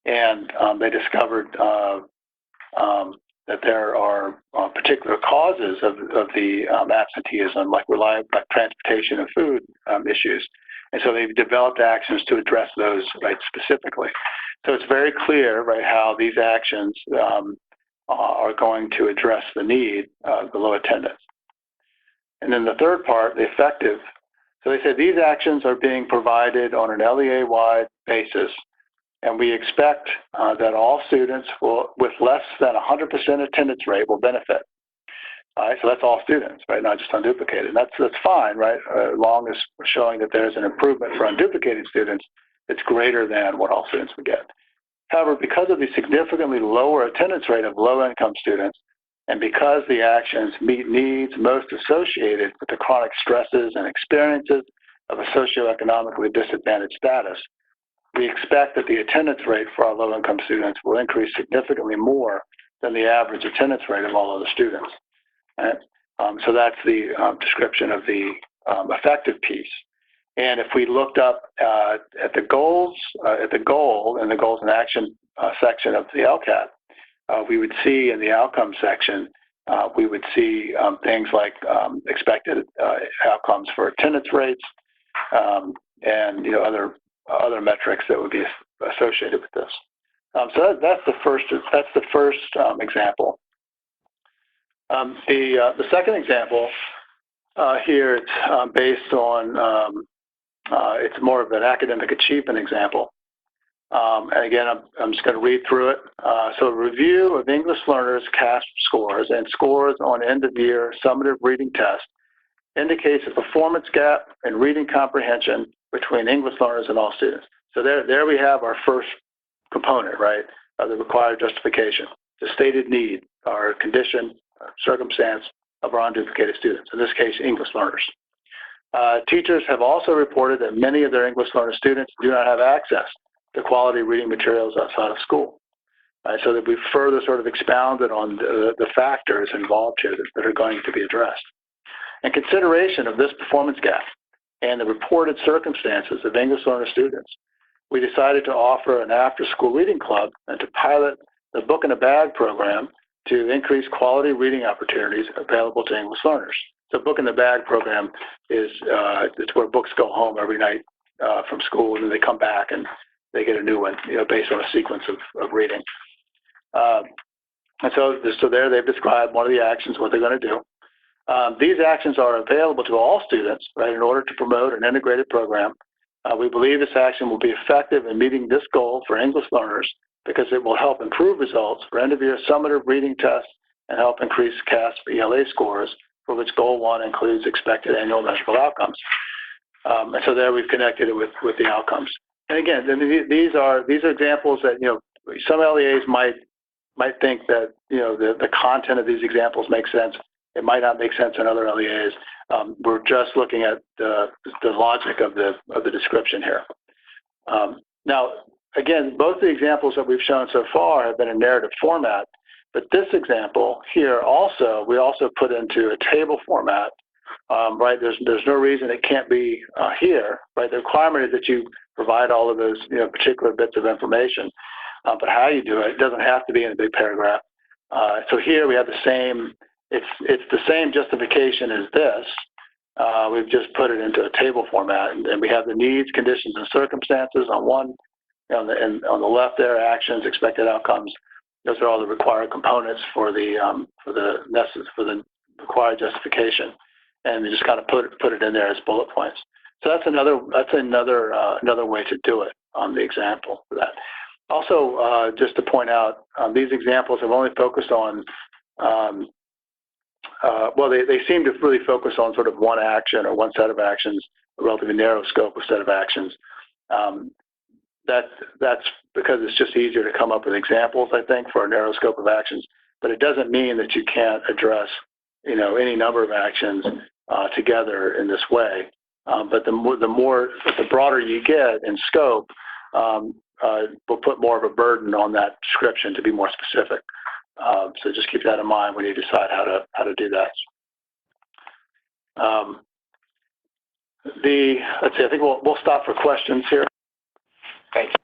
and they discovered that there are particular causes of the absenteeism, like transportation and food issues. And so they've developed actions to address those, right, specifically. So it's very clear, right, how these actions are going to address the need of the low attendance. And then the third part, the effective. So they said these actions are being provided on an LEA-wide basis, and we expect that all students with less than 100% attendance rate will benefit. All right, so that's all students, right, not just unduplicated. And that's fine, right, as long as we're showing that there's an improvement for unduplicated students that's greater than what all students would get. However, because of the significantly lower attendance rate of low-income students, and because the actions meet needs most associated with the chronic stresses and experiences of a socioeconomically disadvantaged status, we expect that the attendance rate for our low-income students will increase significantly more than the average attendance rate of all other students. Right? So that's the description of the effective piece. And if we looked up at the goals, in the goals and action section of the LCAP, we would see in the outcomes section, we would see things like expected outcomes for attendance rates, and other metrics that would be associated with this. So that's the first example. The second example here, it's based on it's more of an academic achievement example. And again, I'm just going to read through it. So a review of English learners' CASP scores and scores on end-of-year summative reading tests indicates a performance gap in reading comprehension between English learners and all students. So there we have our first component, right, of the required justification, the stated need or condition, circumstance of our unduplicated students, in this case, English learners. Teachers have also reported that many of their English learner students do not have access to quality reading materials outside of school. Right, so that we've further sort of expounded on the factors involved here that are going to be addressed. In consideration of this performance gap and the reported circumstances of English learner students, we decided to offer an after-school reading club and to pilot the Book in a Bag program to increase quality reading opportunities available to English learners. The Book in the Bag program is it's where books go home every night from school, and then they come back and they get a new one, based on a sequence of reading. And so there they've described one of the actions, what they're going to do. These actions are available to all students, right, in order to promote an integrated program. We believe this action will be effective in meeting this goal for English learners because it will help improve results for end-of-year summative reading tests and help increase CASP ELA scores, for which Goal 1 includes expected annual measurable outcomes. And so there we've connected it with the outcomes. And again, these are examples that, some LEAs might think that, the content of these examples makes sense. It might not make sense in other LEAs. We're just looking at the logic of the description here. Now, again, both the examples that we've shown so far have been in narrative format, but this example here we also put into a table format, right? There's no reason it can't be here, right? The requirement is that you provide all of those, particular bits of information, but how you do it doesn't have to be in a big paragraph. So here we have the same. It's the same justification as this. We've just put it into a table format, and we have the needs, conditions, and circumstances on one, and on the left there, actions, expected outcomes. Those are all the required components for the required justification, and we just kind of put it in there as bullet points. So that's another way to do it on the example for that. Also, just to point out, these examples have only focused on. Well, they seem to really focus on sort of one action or one set of actions, a relatively narrow scope of set of actions. That's because it's just easier to come up with examples, I think, for a narrow scope of actions. But it doesn't mean that you can't address, any number of actions together in this way. But the broader you get in scope, will put more of a burden on that description to be more specific. So just keep that in mind when you decide how to do that. Let's see. I think we'll stop for questions here. Thank you.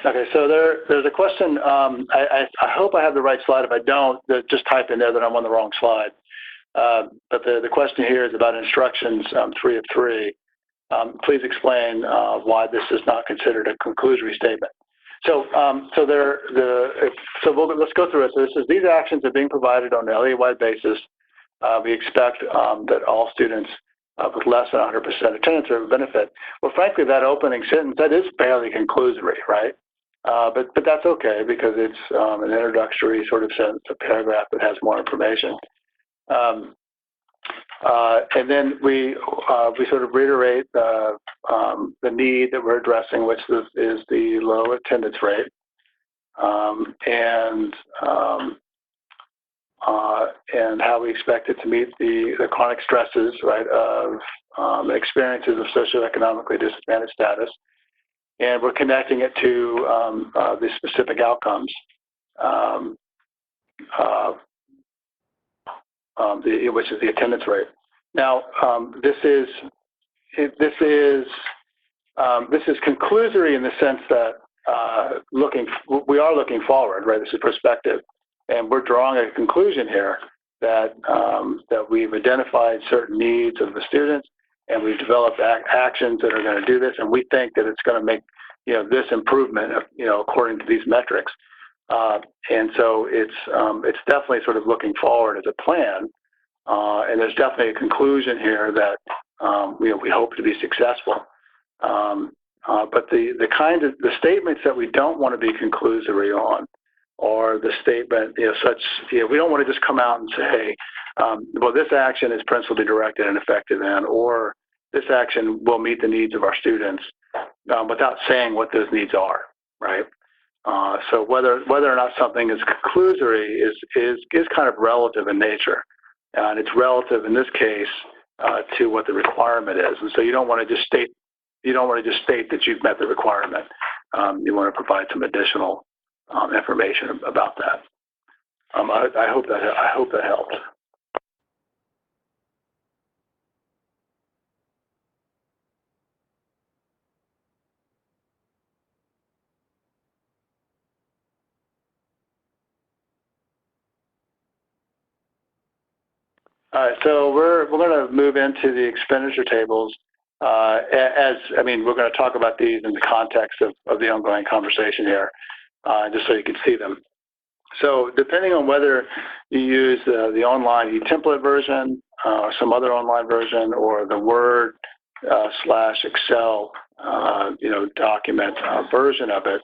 Okay, so there's a question. I hope I have the right slide. If I don't, just type in there that I'm on the wrong slide. But the question here is about instructions 3 of 3. Please explain why this is not considered a conclusory statement. So, let's go through it. So this is, these actions are being provided on an LEA-wide basis. We expect that all students with less than 100% attendance will benefit. Well, frankly, that opening sentence, that is fairly conclusory, right? But that's okay because it's an introductory sort of sentence, a paragraph that has more information. And then we sort of reiterate the need that we're addressing, which is the low attendance rate, and how we expect it to meet the chronic stresses, right, of experiences of socioeconomically disadvantaged status, and we're connecting it to the specific outcomes, which is the attendance rate. Now, this is conclusory in the sense that we are looking forward, right? This is perspective, and we're drawing a conclusion here that we've identified certain needs of the students, and we've developed actions that are going to do this, and we think that it's going to make this improvement, according to these metrics. And so it's definitely sort of looking forward as a plan, and there's definitely a conclusion here that we hope to be successful. But the statements that we don't want to be conclusory on, or the statement, we don't want to just come out and say, well, this action is principally directed and effective in, or this action will meet the needs of our students, without saying what those needs are, right? So whether or not something is conclusory is kind of relative in nature, and it's relative in this case to what the requirement is. And so you don't want to just state that you've met the requirement. You want to provide some additional information about that. I hope that helped. All right, so we're going to move into the expenditure tables. We're going to talk about these in the context of the ongoing conversation here, just so you can see them. So depending on whether you use the online e-template version, or some other online version, or the Word / Excel document version of it,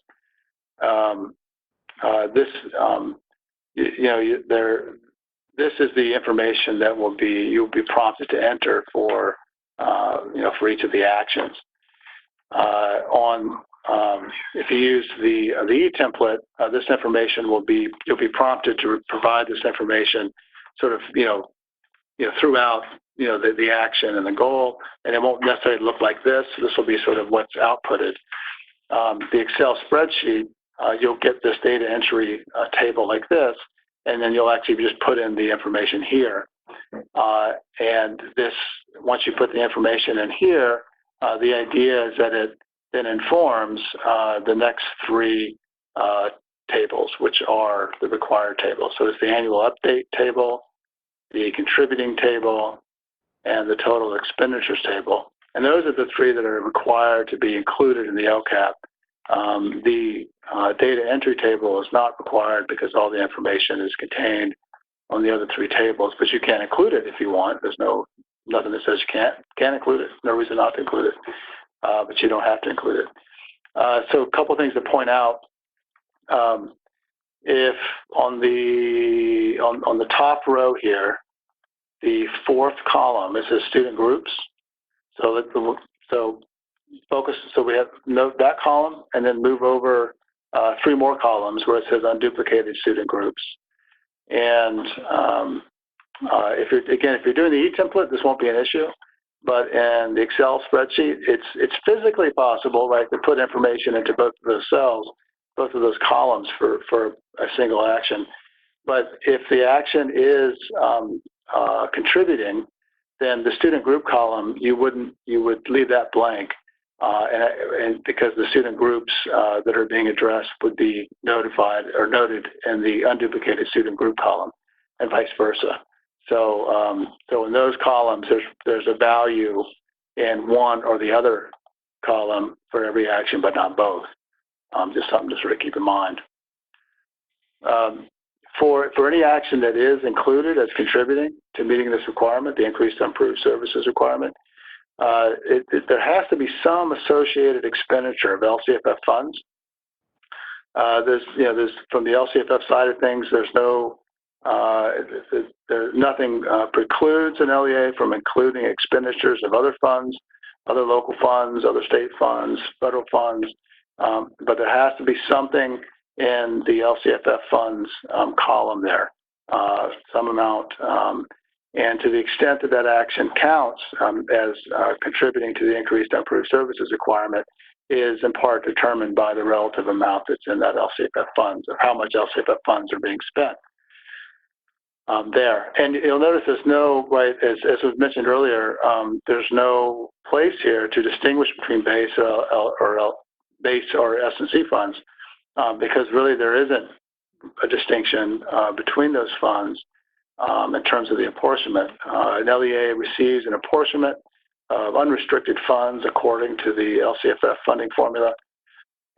this is the information that you'll be prompted to enter for each of the actions. If you use the e-template, this information you'll be prompted to provide this information sort of throughout the action and the goal, and it won't necessarily look like this. This will be sort of what's outputted. The Excel spreadsheet, you'll get this data entry table like this, and then you'll actually just put in the information here. And this, once you put the information in here, the idea is that it then informs the next 3 tables, which are the required tables. So it's the annual update table, the contributing table, and the total expenditures table. And those are the 3 that are required to be included in the LCAP The data entry table is not required because all the information is contained on the other three tables, but you can include it if you want. There's nothing that says you can't include it. No reason not to include it, but you don't have to include it. So a couple things to point out. If on the top row here, the fourth column, it says student groups. So focus. So we have note that column, and then move over 3 more columns where it says unduplicated student groups. And if you're doing the e-template, this won't be an issue. But in the Excel spreadsheet, it's physically possible, right, to put information into both of those cells, both of those columns for a single action. But if the action is contributing, then the student group column, you would leave that blank, and because the student groups that are being addressed would be notified or noted in the unduplicated student group column, and vice versa. So, so in those columns, there's a value in one or the other column for every action, but not both. Just something to sort of keep in mind. For any action that is included as contributing to meeting this requirement, the increased improved services requirement, there has to be some associated expenditure of LCFF funds. There's from the LCFF side of things, nothing precludes an LEA from including expenditures of other funds, other local funds, other state funds, federal funds, but there has to be something in the LCFF funds column there, some amount, and to the extent that that action counts as contributing to the increased improved services requirement is in part determined by the relative amount that's in that LCFF funds, or how much LCFF funds are being spent there. And you'll notice there's no, right, as was mentioned earlier, there's no place here to distinguish between base or S&C funds, because really there isn't a distinction between those funds in terms of the apportionment. An LEA receives an apportionment of unrestricted funds according to the LCFF funding formula,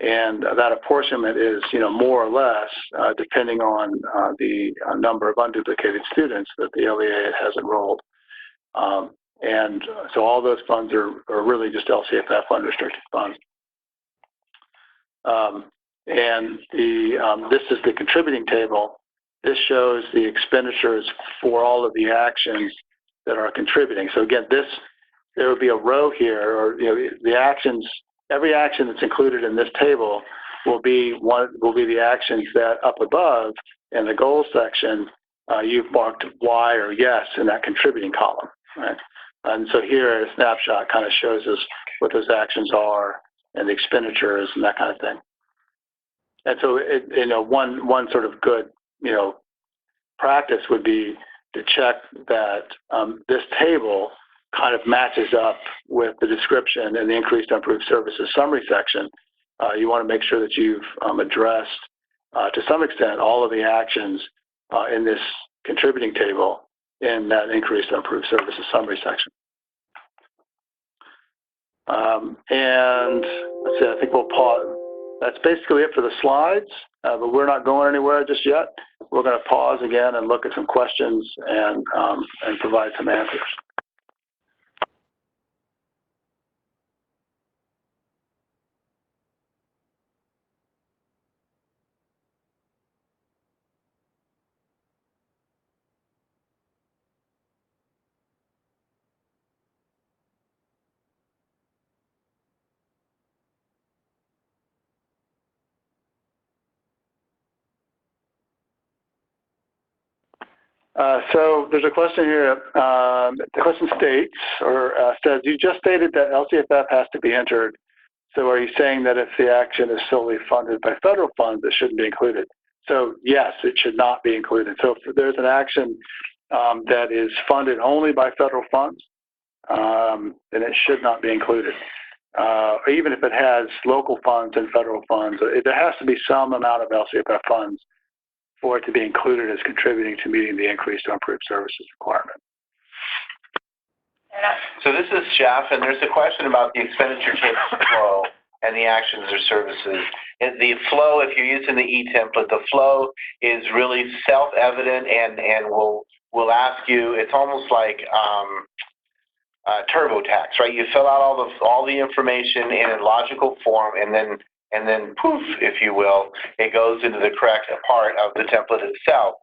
and that apportionment is, more or less depending on the number of unduplicated students that the LEA has enrolled. And so all those funds are really just LCFF unrestricted funds. And this is the contributing table. This shows the expenditures for all of the actions that are contributing. So again, there would be a row here, or the actions. Every action that's included in this table will be the actions that up above in the goals section you've marked Y or yes in that contributing column, right? And so here a snapshot kind of shows us what those actions are and the expenditures and that kind of thing. And so one sort of good practice would be to check that this table kind of matches up with the description in the increased improved services summary section. You want to make sure that you've addressed to some extent all of the actions in this contributing table in that increased improved services summary section. And let's see, I think we'll pause. That's basically it for the slides, but we're not going anywhere just yet. We're going to pause again and look at some questions and provide some answers. So there's a question here. The question states, or says, you just stated that LCFF has to be entered. So are you saying that if the action is solely funded by federal funds, it shouldn't be included? So yes, it should not be included. So if there's an action that is funded only by federal funds, then it should not be included. Even if it has local funds and federal funds, there has to be some amount of LCFF funds for it to be included as contributing to meeting the increased or improved services requirement. So this is Jeff, and there's a question about the expenditure table flow. and the actions or services. And the flow, if you're using the e-template, the flow is really self-evident and will ask you, it's almost like TurboTax, right? You fill out all the information in a logical form, and then poof, if you will, it goes into the correct part of the template itself.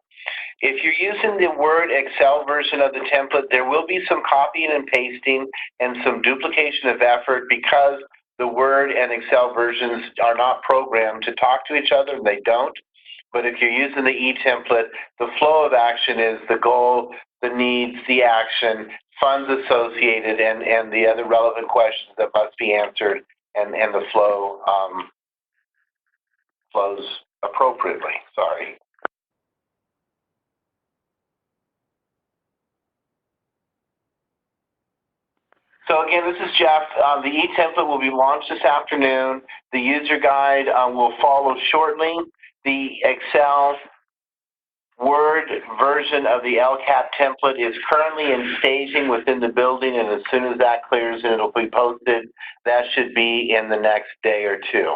If you're using the Word Excel version of the template, there will be some copying and pasting and some duplication of effort because the Word and Excel versions are not programmed to talk to each other, and they don't. But if you're using the e-template, the flow of action is the goal, the needs, the action, funds associated, and the other relevant questions that must be answered, and the flow flows appropriately. Sorry. So again, this is Jeff. The e-template will be launched this afternoon. The user guide will follow shortly. The Excel Word version of the LCAP template is currently in staging within the building, and as soon as that clears and it'll be posted, that should be in the next day or two.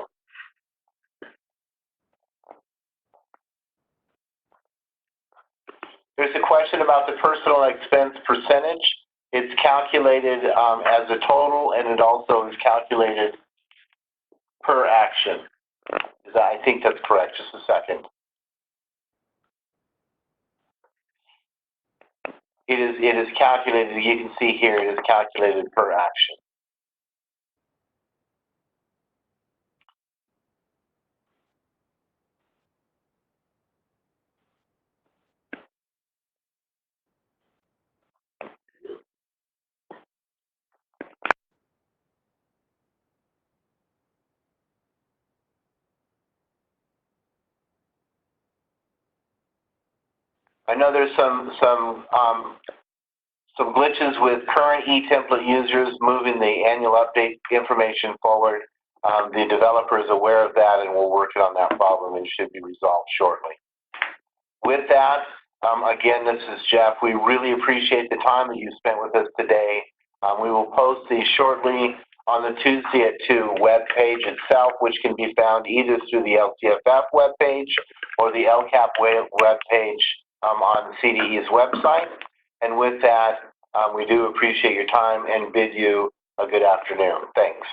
There's a question about the personal expense percentage. It's calculated as a total, and it also is calculated per action. I think that's correct. Just a second. It is calculated. You can see here it is calculated per action. I know there's some glitches with current e-template users moving the annual update information forward. The developer is aware of that, and we're working on that problem, and should be resolved shortly. With that, again, this is Jeff. We really appreciate the time that you spent with us today. We will post these shortly on the Tuesday at 2 webpage itself, which can be found either through the LCFF webpage or the LCAP webpage on CDE's website. And with that, we do appreciate your time and bid you a good afternoon. Thanks.